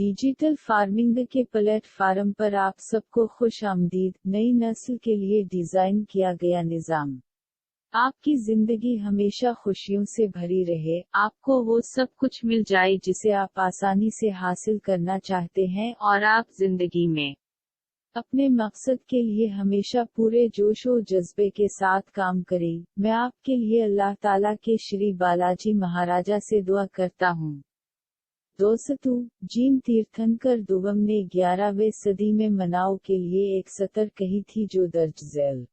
Digital farming के platform पर आप सबको खुश आमदीद। नई नस्ल के लिए डिजाइन किया गया निज़ाम। आपकी जिंदगी हमेशा खुशियों से भरी रहे, आपको वो सब कुछ मिल जाए जिसे आप आसानी से हासिल करना चाहते हैं और आप जिंदगी में अपने मकसद के लिए हमेशा पूरे जोश और जज्बे के साथ काम करें। मैं आपके लिए अल्लाह ताला के श्री बालाजी महाराजा से दुआ करता हूँ। दोस्तों, जीन तीर्थंकर दुवम ने 11वीं सदी में मनाओ के लिए एक सतर कही थी जो दर्ज झेल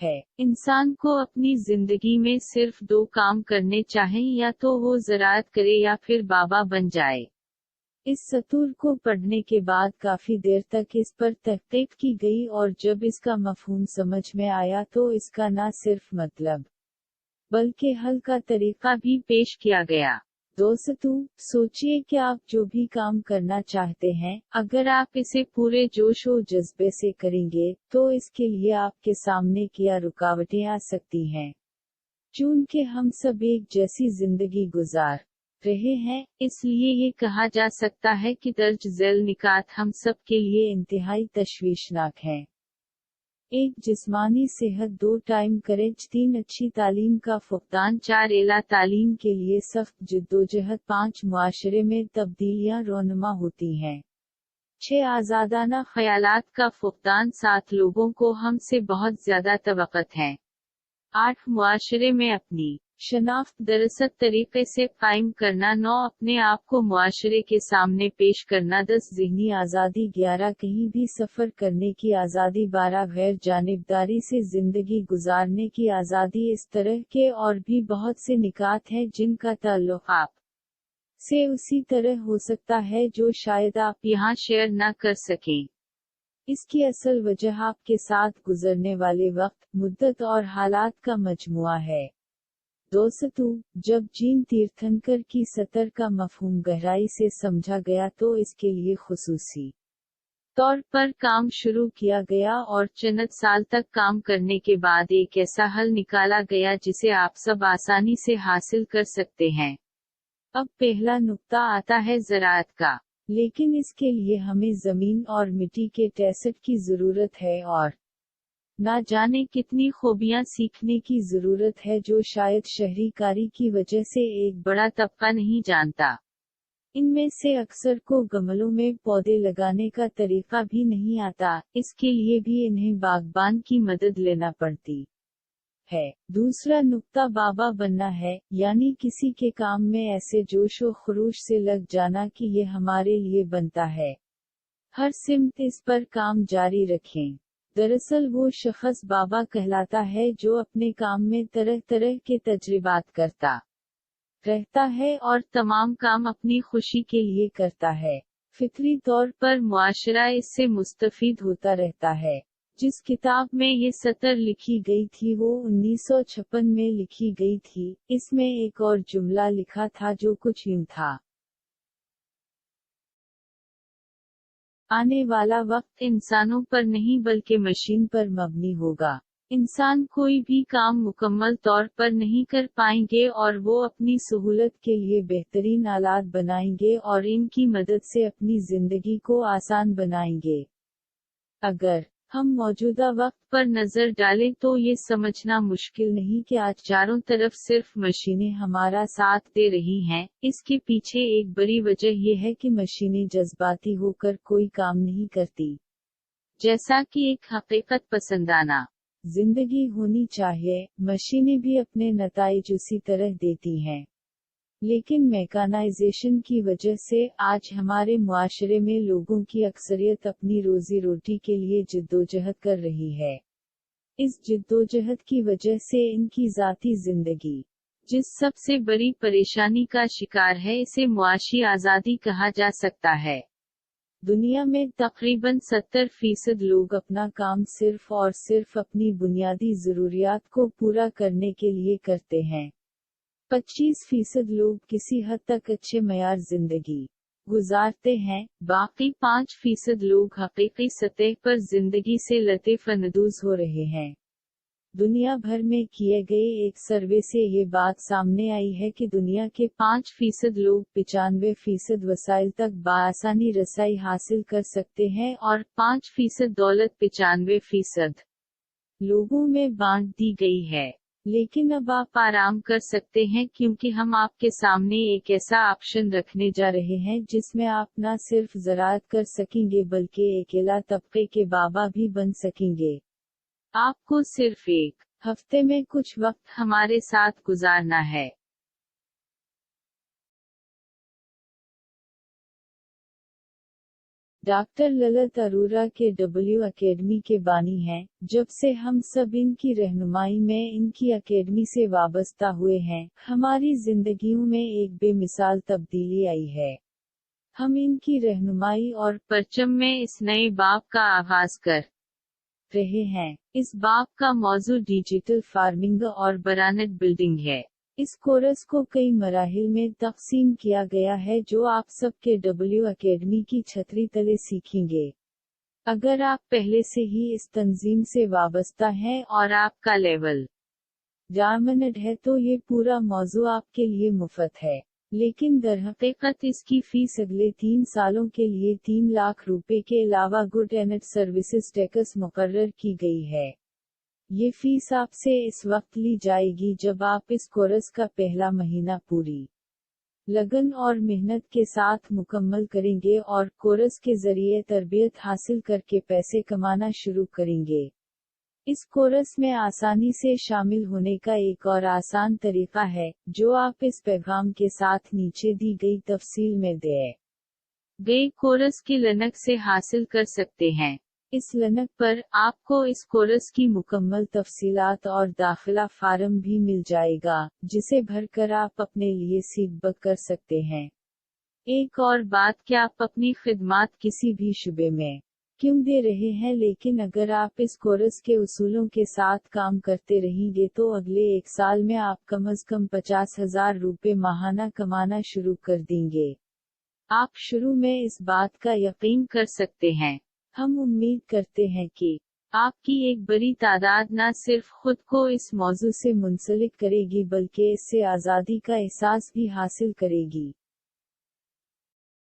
है। इंसान को अपनी जिंदगी में सिर्फ 2 काम करने चाहिए, या तो वो ज़राअत करे या फिर बाबा बन जाए। इस सतूर को पढ़ने के बाद काफी देर तक इस पर तहकीक की गई और जब इसका मफहूम समझ में आया तो इसका न सिर्फ मतलब बल्कि हल का तरीका भी पेश किया गया। दोस्तों, सोचिए कि आप जो भी काम करना चाहते हैं, अगर आप इसे पूरे जोश और जज्बे से करेंगे तो इसके लिए आपके सामने क्या रुकावटें आ सकती हैं। चूंकि हम सब एक जैसी जिंदगी गुजार रहे हैं, इसलिए ये कहा जा सकता है कि दर्ज झेल निकात हम सब के लिए इंतहाई तशवीशनाक है। 1. जिस्मानी सेहत, 2 टाइम करेज, 3 अच्छी तालीम का फुकदान, 4 एला तालीम के लिए सख्त जिद्दोजहद, 5 मुआशरे में तब्दीलियां रोनुमा होती हैं, 6 आज़ादाना ख्यालात का फुकदान, 7 लोगों को हमसे बहुत ज्यादा तवक्कत है, 8 मुआशरे में अपनी शनाख्त दरअसल तरीके से कायम करना, 9 अपने आप को मुआशरे के सामने पेश करना, 10 ज़हनी आज़ादी, 11 कहीं भी सफ़र करने की आज़ादी, 12 गैर जानिबदारी से ज़िंदगी गुजारने की आज़ादी। इस तरह के और भी बहुत से निकात हैं जिनका ताल्लुक़ आप से उसी तरह हो सकता है जो शायद आप यहाँ शेयर न कर सकें। इसकी असल वजह आपके साथ गुजरने वाले वक्त, मुद्दत और हालात का मजमुआ है। दोस्तों, जब जीन तीर्थंकर की सतर का मफहूम गहराई से समझा गया तो इसके लिए खुसूसी तौर पर काम शुरू किया गया और चंद साल तक काम करने के बाद एक ऐसा हल निकाला गया जिसे आप सब आसानी से हासिल कर सकते हैं। अब पहला नुक्ता आता है ज़राअत का, लेकिन इसके लिए हमें ज़मीन और मिट्टी के टेस्ट की ज़रूरत है और ना जाने कितनी खूबियां सीखने की जरूरत है जो शायद शहरीकारी की वजह से एक बड़ा तबका नहीं जानता। इनमें से अक्सर को गमलों में पौधे लगाने का तरीका भी नहीं आता, इसके लिए भी इन्हें बागबान की मदद लेना पड़ती है। दूसरा नुक्ता बाबा बनना है, यानी किसी के काम में ऐसे जोश और खरूश से लग जाना कि ये हमारे लिए बनता है। हर सिमत इस पर काम जारी रखें। दरअसल वो शख्स बाबा कहलाता है जो अपने काम में तरह तरह के तजर्बात करता रहता है और तमाम काम अपनी खुशी के लिए करता है। फितरी तौर पर मुआशरा इससे मुस्तफीद होता रहता है। जिस किताब में ये सतर लिखी गई थी वो 1956 में लिखी गई थी। इसमें एक और जुमला लिखा था जो कुछ यूं था: आने वाला वक्त इंसानों पर नहीं बल्कि मशीन पर मबनी होगा। इंसान कोई भी काम मुकम्मल तौर पर नहीं कर पाएंगे और वो अपनी सहूलत के लिए बेहतरीन आलात बनाएंगे और इनकी मदद से अपनी जिंदगी को आसान बनाएंगे। अगर हम मौजूदा वक्त पर नजर डालें तो ये समझना मुश्किल नहीं कि आज चारों तरफ सिर्फ मशीनें हमारा साथ दे रही हैं। इसके पीछे एक बड़ी वजह यह है कि मशीनें जज्बाती होकर कोई काम नहीं करती। जैसा कि एक हकीकत पसंदाना जिंदगी होनी चाहिए, मशीनें भी अपने नताइज उसी तरह देती हैं। लेकिन मैकानाइजेशन की वजह से आज हमारे मुआशरे में लोगों की अक्सरियत अपनी रोजी रोटी के लिए जिद्दोजहद कर रही है। इस जिद्दोजहद की वजह से इनकी जाती जिंदगी जिस सबसे बड़ी परेशानी का शिकार है, इसे मुआशी आज़ादी कहा जा सकता है। दुनिया में तकरीबन 70% लोग अपना काम सिर्फ और सिर्फ अपनी बुनियादी ज़रूरियात को पूरा करने के लिए करते हैं। 25% लोग किसी हद तक अच्छे मयार जिंदगी गुजारते हैं। बाकी 5% लोग हकीकी सतह पर जिंदगी से लतीफ़ अंदोज़ हो रहे हैं। दुनिया भर में किए गए एक सर्वे से ये बात सामने आई है कि दुनिया के 5% लोग 95% वसाइल तक बआसानी रसाई हासिल कर सकते हैं और 5% दौलत 95% लोगों में बांट दी गई है। लेकिन अब आप आराम कर सकते हैं क्योंकि हम आपके सामने एक ऐसा ऑप्शन रखने जा रहे हैं जिसमें आप न सिर्फ ज़राअत कर सकेंगे बल्कि अकेला तबके के बाबा भी बन सकेंगे। आपको सिर्फ एक हफ्ते में कुछ वक्त हमारे साथ गुजारना है। डॉक्टर ललित अरोरा के डब्ल्यू अकेडमी के बानी हैं। जब से हम सब इनकी रहनुमाई में इनकी अकेडमी से वाबस्ता हुए हैं, हमारी जिंदगियों में एक बेमिसाल तब्दीली आई है। हम इनकी रहनुमाई और परचम में इस नए बाब का आगाज कर रहे हैं। इस बाब का मौजू डिजिटल फार्मिंग और ब्रांड बिल्डिंग है। इस कोर्स को कई मराहिल में तकसीम किया गया है जो आप सबके डब्ल्यू अकेडमी की छतरी तले सीखेंगे। अगर आप पहले से ही इस तंजीम से वाबस्ता हैं और आपका लेवल डायमंड है तो ये पूरा मौजू आपके लिए मुफ्त है। लेकिन दरहकीकत इसकी फीस अगले 3 सालों के लिए 3 लाख रुपए के अलावा गुड एंड सर्विसेज टैक्स मुकर्रर की गई है। ये फीस आपसे इस वक्त ली जाएगी जब आप इस कोर्स का पहला महीना पूरी लगन और मेहनत के साथ मुकम्मल करेंगे और कोर्स के जरिए तरबियत हासिल करके पैसे कमाना शुरू करेंगे। इस कोर्स में आसानी से शामिल होने का एक और आसान तरीका है, जो आप इस पैगाम के साथ नीचे दी गई तफसील में दिए गए कोर्स के लिंक से हासिल कर सकते हैं। इस लिंक पर आपको इस कोर्स की मुकम्मल तफसीलात और दाखिला फार्म भी मिल जाएगा, जिसे भरकर आप अपने लिए सीट बुक कर सकते हैं। एक और बात, क्या आप अपनी खिदमात किसी भी शुबे में क्यों दे रहे हैं, लेकिन अगर आप इस कोर्स के उसूलों के साथ काम करते रहेंगे तो अगले 1 साल में आप कम अज कम 50,000 रुपए माहाना कमाना शुरू कर देंगे। आप शुरू में इस बात का यकीन कर सकते हैं। हम उम्मीद करते हैं कि आपकी एक बड़ी तादाद न सिर्फ खुद को इस मौजू से मुंसलिक करेगी बल्कि इससे आज़ादी का एहसास भी हासिल करेगी।